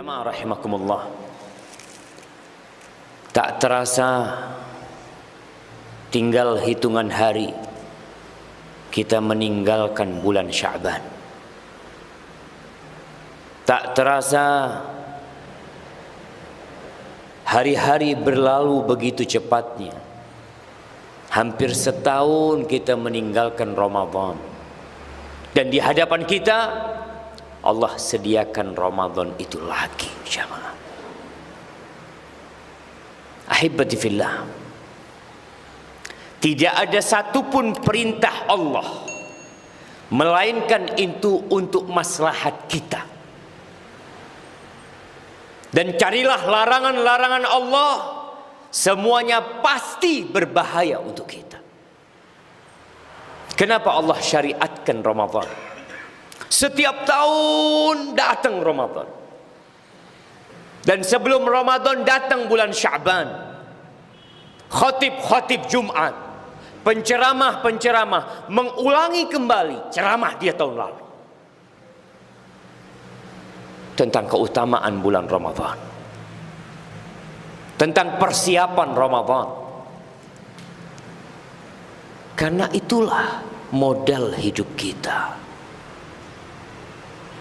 Jamaah rahimakumullah, tak terasa tinggal hitungan hari kita meninggalkan bulan Sya'ban. Tak terasa hari-hari berlalu begitu cepatnya. Hampir setahun kita meninggalkan Ramadan. Dan di hadapan kita Allah sediakan Ramadan itu lagi, jamaah. Ahibati fillah, tidak ada satupun perintah Allah melainkan itu untuk maslahat kita. Dan carilah larangan-larangan Allah, semuanya pasti berbahaya untuk kita. Kenapa Allah syariatkan Ramadan? Setiap tahun datang Ramadan. Dan sebelum Ramadan datang bulan Sya'ban. Khatib-khatib Jumat, penceramah-penceramah mengulangi kembali ceramah dia tahun lalu tentang keutamaan bulan Ramadan, tentang persiapan Ramadan. Karena itulah modal hidup kita.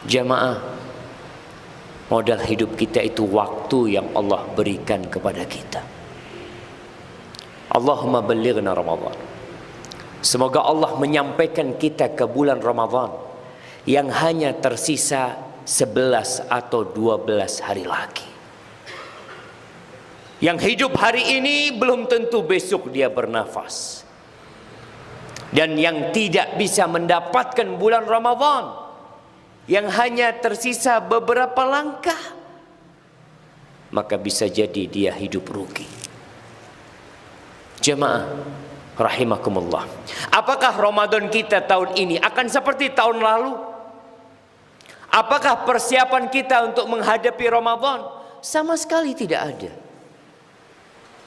Jamaah, modal hidup kita itu waktu yang Allah berikan kepada kita. Allahumma ballighna Ramadan. Semoga Allah menyampaikan kita ke bulan Ramadan yang hanya tersisa 11 atau 12 hari lagi. Yang hidup hari ini belum tentu besok dia bernafas. Dan yang tidak bisa mendapatkan bulan Ramadan yang hanya tersisa beberapa langkah, maka bisa jadi dia hidup rugi. Jemaah rahimakumullah, apakah Ramadan kita tahun ini akan seperti tahun lalu? Apakah persiapan kita untuk menghadapi Ramadan? Sama sekali tidak ada.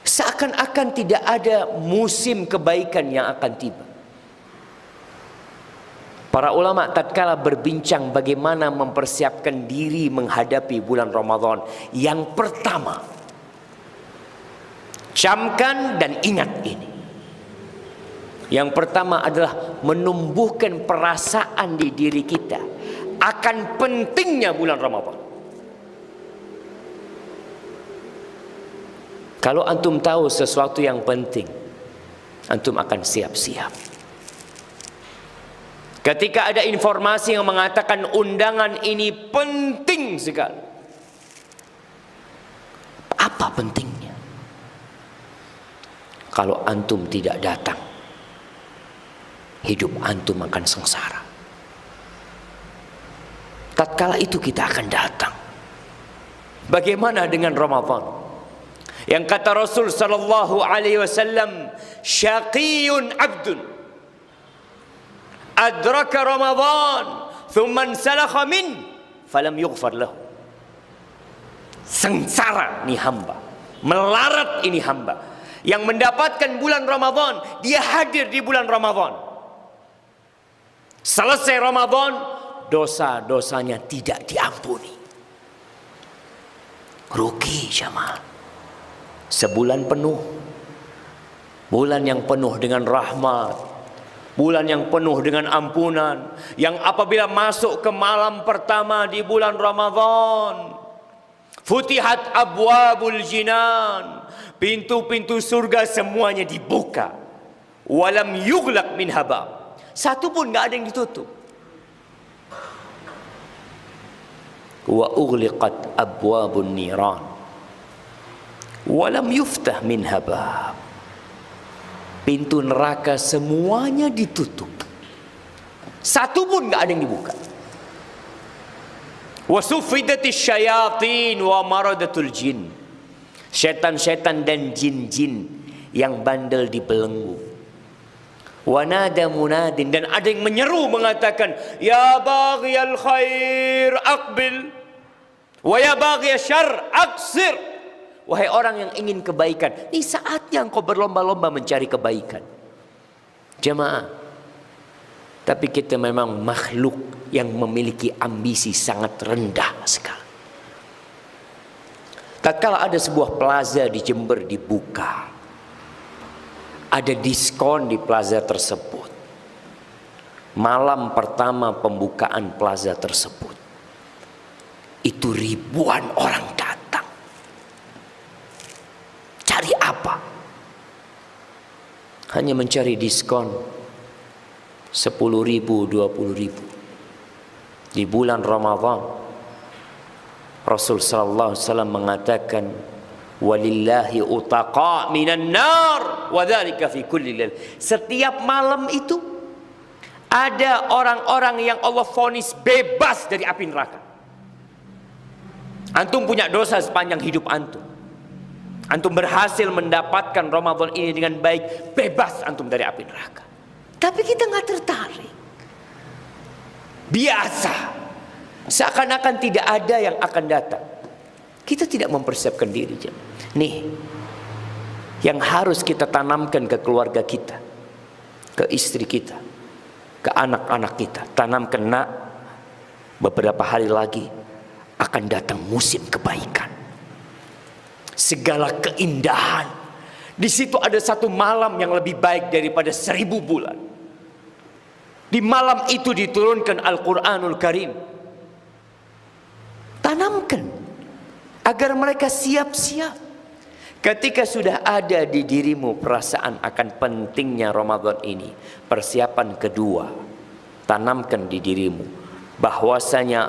Seakan-akan tidak ada musim kebaikan yang akan tiba. Para ulama tatkala berbincang bagaimana mempersiapkan diri menghadapi bulan Ramadan, yang pertama, camkan dan ingat ini. Yang pertama adalah menumbuhkan perasaan di diri kita akan pentingnya bulan Ramadan. Kalau antum tahu sesuatu yang penting, antum akan siap-siap. Ketika ada informasi yang mengatakan undangan ini penting sekali, apa pentingnya? Kalau antum tidak datang, hidup antum akan sengsara. Tatkala itu kita akan datang. Bagaimana dengan Ramadan? Yang kata Rasul sallallahu alaihi wasallam, syaqiyun abdun adraka Ramadan thumma salakha min falam yughfar lahu. Sengsara ini hamba, melarat ini hamba yang mendapatkan bulan Ramadan, dia hadir di bulan Ramadan, selesai Ramadan dosa-dosanya tidak diampuni. Rugi jamaah. Sebulan penuh, bulan yang penuh dengan rahmat, bulan yang penuh dengan ampunan, yang apabila masuk ke malam pertama di bulan Ramadan, futihat abwabul jinan, pintu-pintu surga semuanya dibuka, walam yughlaq min habab, satu pun enggak ada yang ditutup. Wa ughliqat abwabun niran walam yuftah min habab, pintu neraka semuanya ditutup, satu pun enggak ada yang dibuka. Wasuffidatis syayatin wa maradatul jin, setan-setan dan jin-jin yang bandel dibelenggu. Wanada munadin, dan ada yang menyeru mengatakan, ya baghiyal khair aqbil wa ya baghiyasy syarr aqsir. Wahai orang yang ingin kebaikan, ini saatnya engkau berlomba-lomba mencari kebaikan. Jemaah, tapi kita memang makhluk yang memiliki ambisi sangat rendah sekali. tatkala ada sebuah plaza di Jember dibuka, ada diskon di plaza tersebut. Malam pertama pembukaan plaza tersebut, itu ribuan orang datang. Cari apa? Hanya mencari diskon 10.000, 20.000. Di bulan Ramadan, Rasul sallallahu alaihi wasallam mengatakan, walillahi utaqa minan nar wa dzalika fi kulli lail. Setiap malam itu ada orang-orang yang Allah vonis bebas dari api neraka. Antum punya dosa sepanjang hidup antum. Antum berhasil mendapatkan Ramadan ini dengan baik, bebas antum dari api neraka. Tapi kita nggak tertarik. Biasa. Seakan-akan tidak ada yang akan datang. Kita tidak mempersiapkan diri. Nih, yang harus kita tanamkan ke keluarga kita, ke istri kita, ke anak-anak kita. Tanamkan, nak, beberapa hari lagi akan datang musim kebaikan. Segala keindahan. Di situ ada satu malam yang lebih baik daripada 1000 bulan. Di malam itu diturunkan Al-Quranul Karim. Tanamkan agar mereka siap-siap. Ketika sudah ada di dirimu perasaan akan pentingnya Ramadan ini, persiapan kedua, tanamkan di dirimu bahwasanya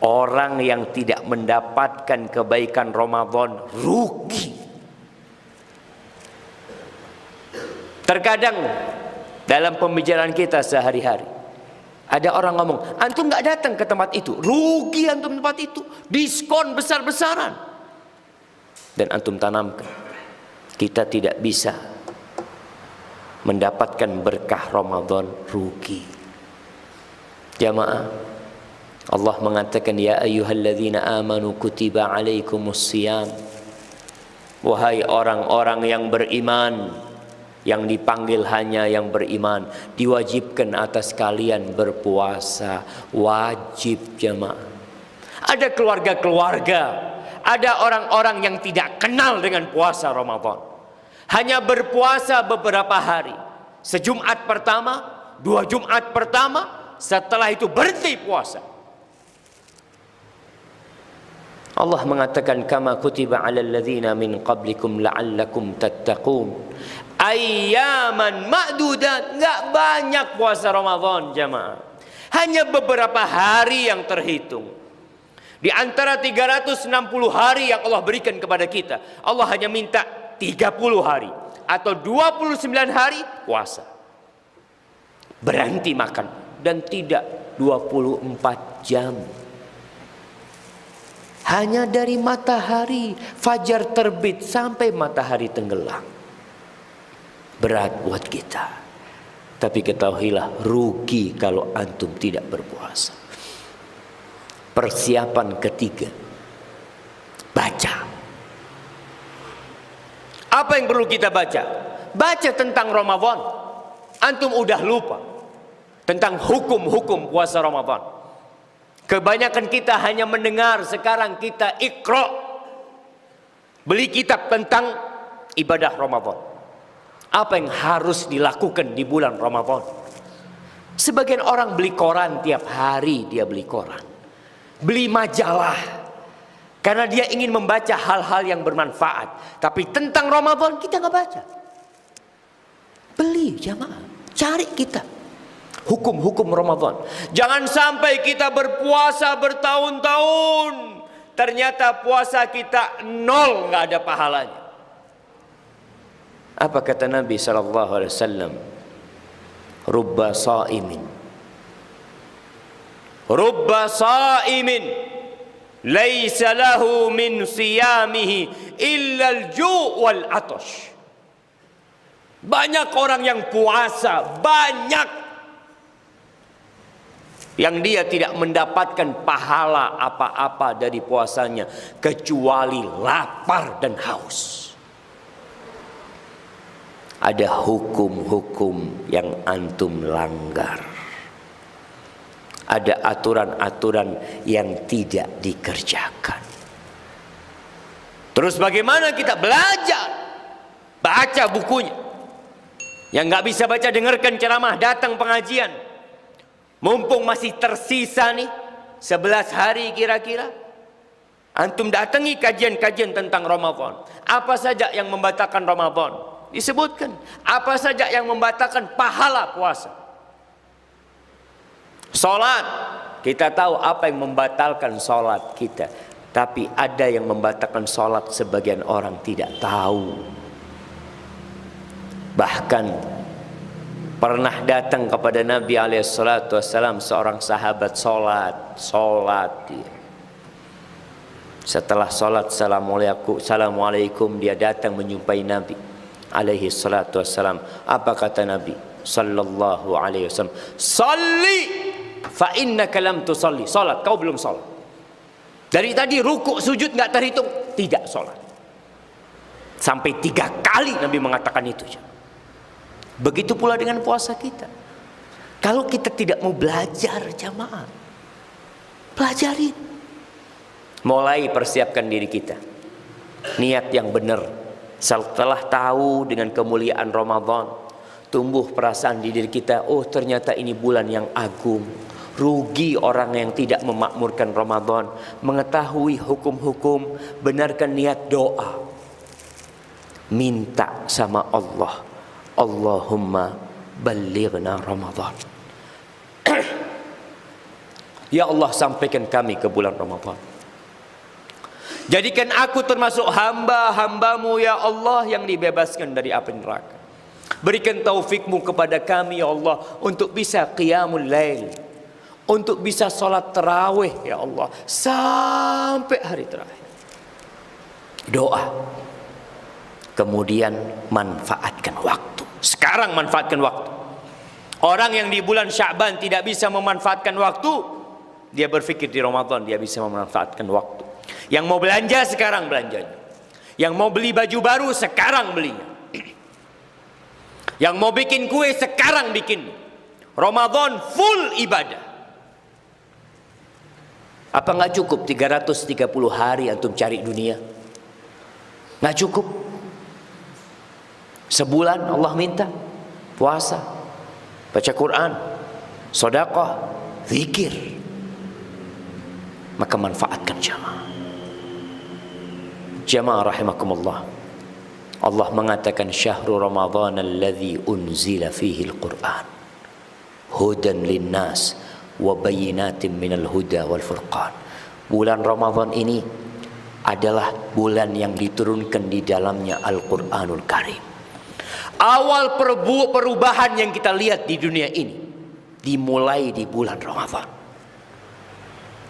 orang yang tidak mendapatkan kebaikan Ramadan rugi. Terkadang dalam pembicaraan kita sehari-hari, ada orang ngomong, antum nggak datang ke tempat itu, rugi antum tempat itu, diskon besar-besaran. Dan antum tanamkan, kita tidak bisa mendapatkan berkah Ramadan, rugi. Jamaah, Allah mengatakan, ya ayyuhalladzina amanu kutiba alaikumusiyam. Wahai orang-orang yang beriman, yang dipanggil hanya yang beriman, diwajibkan atas kalian berpuasa. Wajib, jamaah. Ada keluarga-keluarga, ada orang-orang yang tidak kenal dengan puasa Ramadan. Hanya berpuasa beberapa hari. Sejumat pertama, 2 Jumat pertama, setelah itu berhenti puasa. Allah mengatakan, kama kutiba 'alal ladzina min qablikum la'allakum tattaqun. Ayyaman ma'dudat. Enggak banyak puasa Ramadan, jamaah. Hanya beberapa hari yang terhitung. Di antara 360 hari yang Allah berikan kepada kita, Allah hanya minta 30 hari atau 29 hari puasa. Berhenti makan dan tidak 24 jam. Hanya dari matahari fajar terbit sampai matahari tenggelam. Berat buat kita. Tapi ketahuilah, rugi kalau antum tidak berpuasa. Persiapan ketiga, baca. Apa yang perlu kita baca? Baca tentang Ramadan. Antum udah lupa tentang hukum-hukum puasa Ramadan. Kebanyakan kita hanya mendengar. Sekarang kita Iqra, beli kitab tentang ibadah Ramadan. Apa yang harus dilakukan di bulan Ramadan? Sebagian orang beli koran, tiap hari dia beli koran, beli majalah, karena dia ingin membaca hal-hal yang bermanfaat. Tapi tentang Ramadan kita nggak baca. Beli, jamaah, cari kita hukum-hukum Ramadan. Jangan sampai kita berpuasa bertahun-tahun, ternyata puasa kita nol, nggak ada pahalanya. Apa kata Nabi sallallahu alaihi wasallam? Rubba sa'imin, rubba sa'imin laisa lahu min siyamihi illa al-ju' wal 'atash. Banyak orang yang puasa, banyak yang dia tidak mendapatkan pahala apa-apa dari puasanya kecuali lapar dan haus. Ada hukum-hukum yang antum langgar. Ada aturan-aturan yang tidak dikerjakan. Terus bagaimana kita belajar? Baca bukunya. Yang nggak bisa baca, dengarkan ceramah, datang pengajian. Mumpung masih tersisa nih 11 hari kira-kira, antum datangi kajian-kajian tentang Ramadan. Apa saja yang membatalkan Ramadan? Disebutkan. Apa saja yang membatalkan pahala puasa? Salat, kita tahu apa yang membatalkan salat kita. Tapi ada yang membatalkan salat sebagian orang tidak tahu. Bahkan pernah datang kepada Nabi SAW seorang sahabat sholat dia. Setelah sholat assalamualaikum, dia datang menjumpai Nabi SAW. Apa kata Nabi sallallahu alaihi wasallam? Salli fa innaka lam tusalli. Salat, kau belum salat. Dari tadi rukuk sujud nggak terhitung, tidak salat. Sampai 3 kali Nabi mengatakan itu. Begitu pula dengan puasa kita. Kalau kita tidak mau belajar jamaah, pelajarin. Mulai persiapkan diri kita. Niat yang benar. Setelah tahu dengan kemuliaan Ramadan, tumbuh perasaan di diri kita, oh ternyata ini bulan yang agung. Rugi orang yang tidak memakmurkan Ramadan. Mengetahui hukum-hukum, benarkan niat doa. Minta sama Allah, Allahumma balighna Ramadan. Ya Allah, sampaikan kami ke bulan Ramadan. Jadikan aku termasuk hamba-hambamu ya Allah yang dibebaskan dari api neraka. Berikan taufikmu kepada kami ya Allah untuk bisa qiyamul lail, untuk bisa salat tarawih ya Allah sampai hari terakhir. Doa. Kemudian manfaatkan waktu. Sekarang manfaatkan waktu. Orang yang di bulan Sya'ban tidak bisa memanfaatkan waktu, dia berpikir di Ramadan dia bisa memanfaatkan waktu. Yang mau belanja sekarang belanjanya. Yang mau beli baju baru sekarang belinya. Yang mau bikin kue sekarang bikin. Ramadan full ibadah. Apa nggak cukup 330 hari antum cari dunia? Nggak cukup. Sebulan Allah minta puasa, baca Quran, sedekah, zikir. Maka manfaatkan jamaah. Jamaah rahimakumullah. Allah mengatakan syahrul Ramadan alladzi unzila fihi al-Quran hudan linnas wa bayyinatin minal huda wal furqan. Bulan Ramadan ini adalah bulan yang diturunkan di dalamnya Al-Quranul Karim. Awal perubahan yang kita lihat di dunia ini dimulai di bulan Ramadan.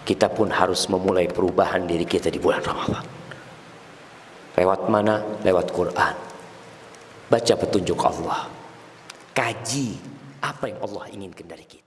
Kita pun harus memulai perubahan diri kita di bulan Ramadan. Lewat mana? Lewat Quran. Baca petunjuk Allah. Kaji apa yang Allah inginkan dari kita.